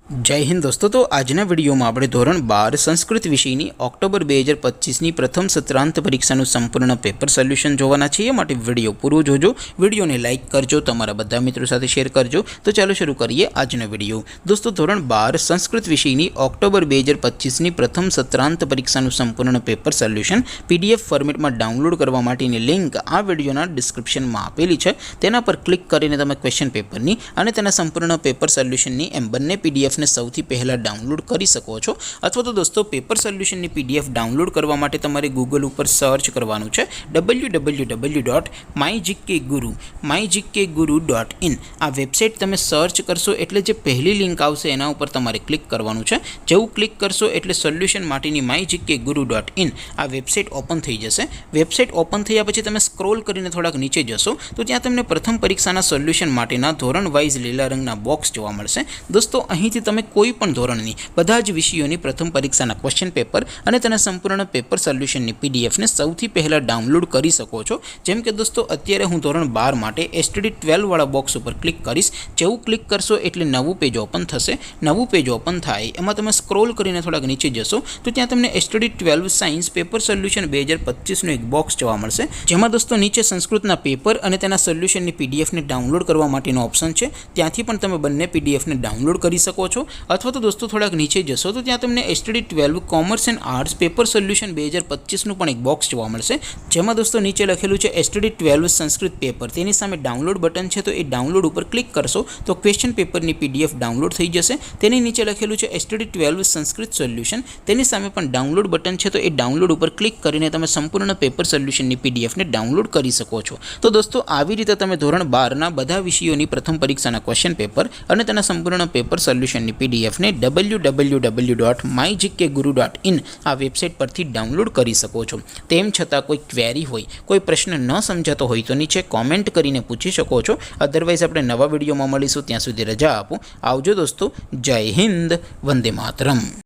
जय हिंद दोस्तों। तो आजना विडियो में આપણે ધોરણ 12 સંસ્કૃત વિષયની ઓક્ટોબર 2025ની પ્રથમ સત્રાંત પરીક્ષાનું સંપૂર્ણ પેપર સોલ્યુશન જોવાના છીએ। માટે વિડિયો પૂરો જોજો, વિડિયોને લાઈક કરજો, તમારા બધા મિત્રો સાથે શેર કરજો। તો ચાલો શરૂ કરીએ આજનો વિડિયો। દોસ્તો ધોરણ 12 સંસ્કૃત વિષયની ઓક્ટોબર 2025ની પ્રથમ સત્રાંત પરીક્ષાનું સંપૂર્ણ પેપર સોલ્યુશન PDF ફોર્મેટમાં ડાઉનલોડ કરવા માટેની લિંક આ વિડિયોના ડિસ્ક્રિપ્શનમાં આપેલી છે। તેના પર ક્લિક કરીને તમે ક્વેશ્ચન પેપરની અને તેના સંપૂર્ણ પેપર સોલ્યુશનની એમ બંને PDF ने સૌથી પહેલા ડાઉનલોડ કરી શકો છો। અથવા તો દોસ્તો પેપર સોલ્યુશનની PDF ડાઉનલોડ કરવા માટે તમારે ગૂગલ ઉપર સર્ચ કરવાનું છે www.mygkguru.in। આ વેબસાઇટ તમે સર્ચ કરશો એટલે જે પહેલી લિંક આવશે એના ઉપર તમારે ક્લિક કરવાનું છે। જેવું ક્લિક કરશો એટલે સોલ્યુશન માટેની mygkguru.in આ વેબસાઇટ ઓપન થઈ જશે। વેબસાઇટ ઓપન થયા પછી તમે સ્ક્રોલ કરીને થોડાક નીચે જશો તો ત્યાં તમને પ્રથમ પરીક્ષાના સોલ્યુશન માટેના ધોરણ વાઇઝ લીલા રંગના બોક્સ જોવા મળશે। દોસ્તો અહીંથી તમે કોઈપણ ધોરણની બધા જ વિષયોની પ્રથમ પરીક્ષાના ક્વેશ્ચન પેપર અને તેના સંપૂર્ણ પેપર સોલ્યુશનની PDF ને સૌથી પહેલા ડાઉનલોડ કરી શકો છો। જેમ કે દોસ્તો અત્યારે હું ધોરણ 12 માટે STD 12 વાળા બોક્સ ઉપર ક્લિક કરીશ। જેવું ક્લિક કરશો એટલે નવું પેજ ઓપન થશે। નવું પેજ ઓપન થાય એમાં તમે સ્ક્રોલ કરીને થોડાક નીચે જશો તો ત્યાં તમને STD 12 સાયન્સ પેપર સોલ્યુશન 2025 નું એક બોક્સ જોવા મળશે। જેમાં દોસ્તો નીચે સંસ્કૃતના પેપર અને તેના સોલ્યુશનની PDF ને ડાઉનલોડ કરવા માટેનો ઓપ્શન છે। ત્યાંથી પણ તમે બંને PDF ને ડાઉનલોડ કરી શકો છો। अथवा तो दोस्तों थोड़ा नीचे जशो तो त्या तमने STD 12 commerce and arts paper solution 2025 નું પણ એક બોક્સ જોવા મળશે। જેમાં દોસ્તો નીચે લખેલું છે STD 12 સંસ્કૃત પેપર, તેની સામે ડાઉનલોડ બટન છે તો એ ડાઉનલોડ ઉપર ક્લિક કરશો તો ક્વેશ્ચન પેપરની PDF ડાઉનલોડ થઈ જશે। તેની નીચે લખેલું છે STD 12 સંસ્કૃત સોલ્યુશન, તેની સામે પણ ડાઉનલોડ બટન છે તો એ ડાઉનલોડ ઉપર ક્લિક કરીને તમે સંપૂર્ણ પેપર સોલ્યુશનની PDF ને ડાઉનલોડ કરી શકો છો। તો દોસ્તો આવી રીતે તમે ધોરણ 12 ના બધા વિષયોની પ્રથમ પરીક્ષાના ક્વેશ્ચન પેપર અને તેના સંપૂર્ણ પેપર સોલ્યુશનની PDF ने www.mygkguru.in आ वेबसाइट पर थी डाउनलॉड करी सको छो। तेम छता कोई क्वेरी होय, कोई प्रश्न न समजातो होय तो नीचे कॉमेंट करीने पूछी शको छो। अदरवाइज आपणे नवा विडियो में मळीशुं, त्यां सुधी रजा आपो। आवजो दोस्तों। जय हिंद, वंदे मातरम।